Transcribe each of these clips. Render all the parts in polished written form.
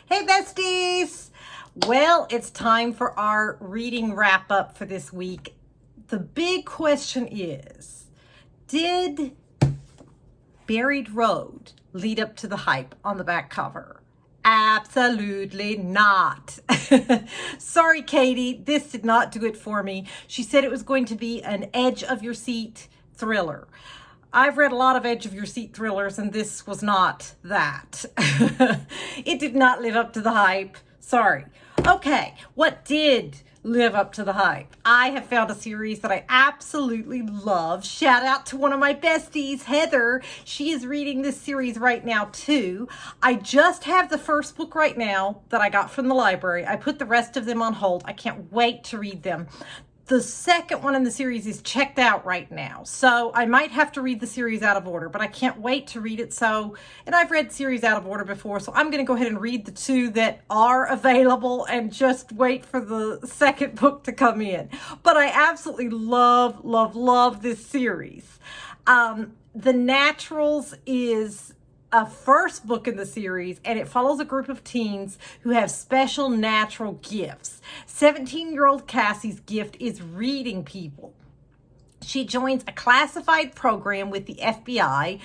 Hey besties! Well, it's time for our reading wrap up for this week. The big question is, did Buried Road lead up to the hype on the back cover? Absolutely not. Sorry, Katie, this did not do it for me. She said it was going to be an edge of your seat thriller. I've read a lot of edge of your seat thrillers, and this was not that. It did not live up to the hype. Sorry. Okay, what did live up to the hype? I have found a series that I absolutely love. Shout out to one of my besties, Heather. She is reading this series right now too. I just have the first book right now that I got from the library. I put the rest of them on hold. I can't wait to read them. The second one in the series is checked out right now, so I might have to read the series out of order, but I can't wait to read it. And I've read series out of order before, so I'm going to go ahead and read the two that are available and just wait for the second book to come in. But I absolutely love this series. The Naturals is a first book in the series, and it follows a group of teens who have special natural gifts. 17-year-old Cassie's gift is reading people. She joins a classified program with the FBI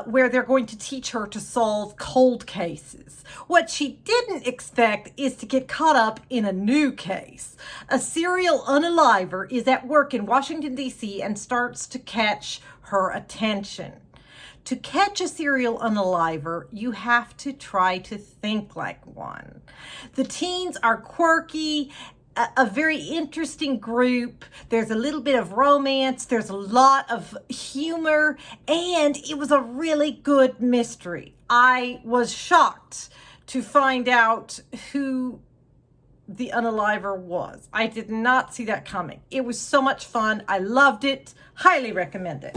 where they're going to teach her to solve cold cases. What she didn't expect is to get caught up in a new case. A serial unaliver is at work in Washington, D.C. and starts to catch her attention. To catch a serial unaliver, you have to try to think like one. The teens are quirky, a very interesting group. There's a little bit of romance. There's a lot of humor, and it was a really good mystery. I was shocked to find out who the unaliver was. I did not see that coming. It was so much fun. I loved it. Highly recommend it.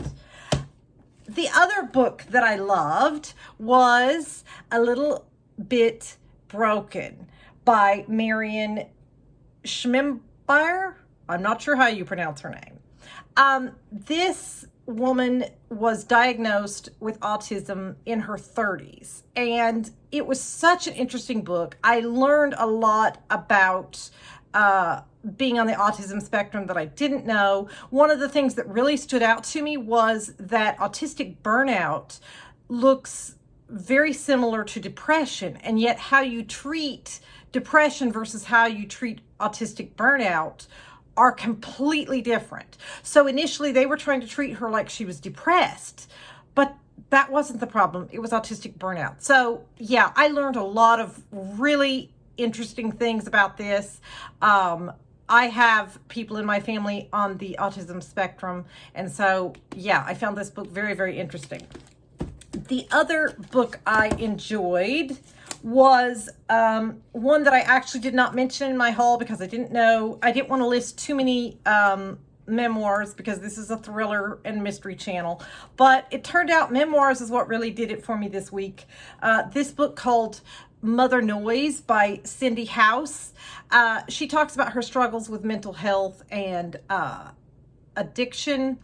The other book that I loved was A Little Bit Broken by Marion Schmimbeyer. I'm not sure how you pronounce her name. This woman was diagnosed with autism in her 30s, and it was such an interesting book. I learned a lot about being on the autism spectrum that I didn't know. One of the things that really stood out to me was that autistic burnout looks very similar to depression, and yet how you treat depression versus how you treat autistic burnout are completely different. So initially they were trying to treat her like she was depressed, but that wasn't the problem. It was autistic burnout. So yeah, I learned a lot of really interesting things about this. I have people in my family on the autism spectrum, and so yeah, I found this book very interesting. The other book I enjoyed was one that I actually did not mention in my haul because I didn't want to list too many memoirs because this is a thriller and mystery channel, but it turned out memoirs is what really did it for me this week. This book called Mother Noise by Cindy House. She talks about her struggles with mental health and addiction.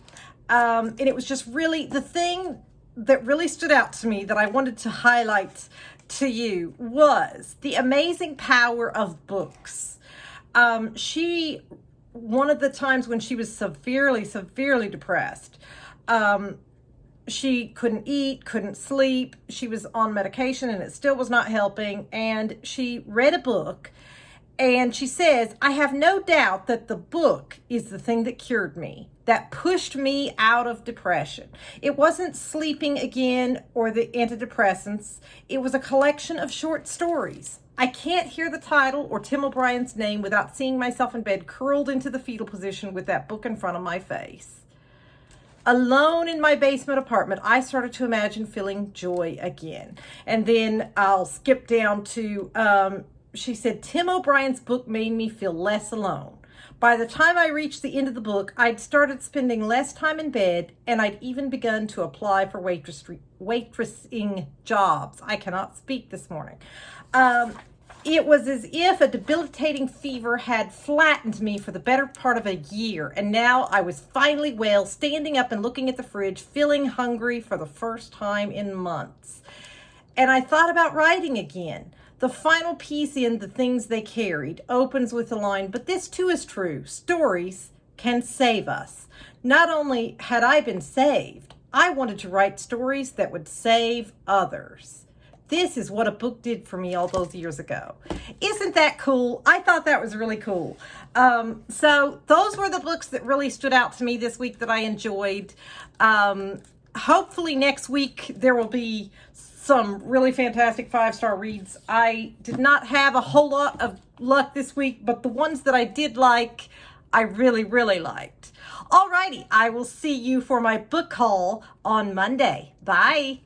And it was just really, the thing that really stood out to me that I wanted to highlight to you was the amazing power of books. One of the times when she was severely depressed, she couldn't eat, couldn't sleep. She was on medication and it still was not helping. And she read a book and she says, I have no doubt that the book is the thing that cured me, that pushed me out of depression. It wasn't sleeping again or the antidepressants. It was a collection of short stories. I can't hear the title or Tim O'Brien's name without seeing myself in bed curled into the fetal position with that book in front of my face. Alone in my basement apartment, I started to imagine feeling joy again. And then I'll skip down to, she said, Tim O'Brien's book made me feel less alone. By the time I reached the end of the book, I'd started spending less time in bed, and I'd even begun to apply for waitressing jobs. I cannot speak this morning. It was as if a debilitating fever had flattened me for the better part of a year, and now I was finally well, standing up and looking at the fridge, feeling hungry for the first time in months. and I thought about writing again. The final piece in The Things They Carried opens with the line, "But this too is true. Stories can save us." Not only had I been saved, I wanted to write stories that would save others. This is what a book did for me all those years ago. Isn't that cool? I thought that was really cool. So those were the books that really stood out to me this week that I enjoyed. Hopefully next week there will be some really fantastic 5-star reads. I did not have a whole lot of luck this week, but the ones that I did like, I really, really liked. Alrighty, I will see you for my book haul on Monday. Bye.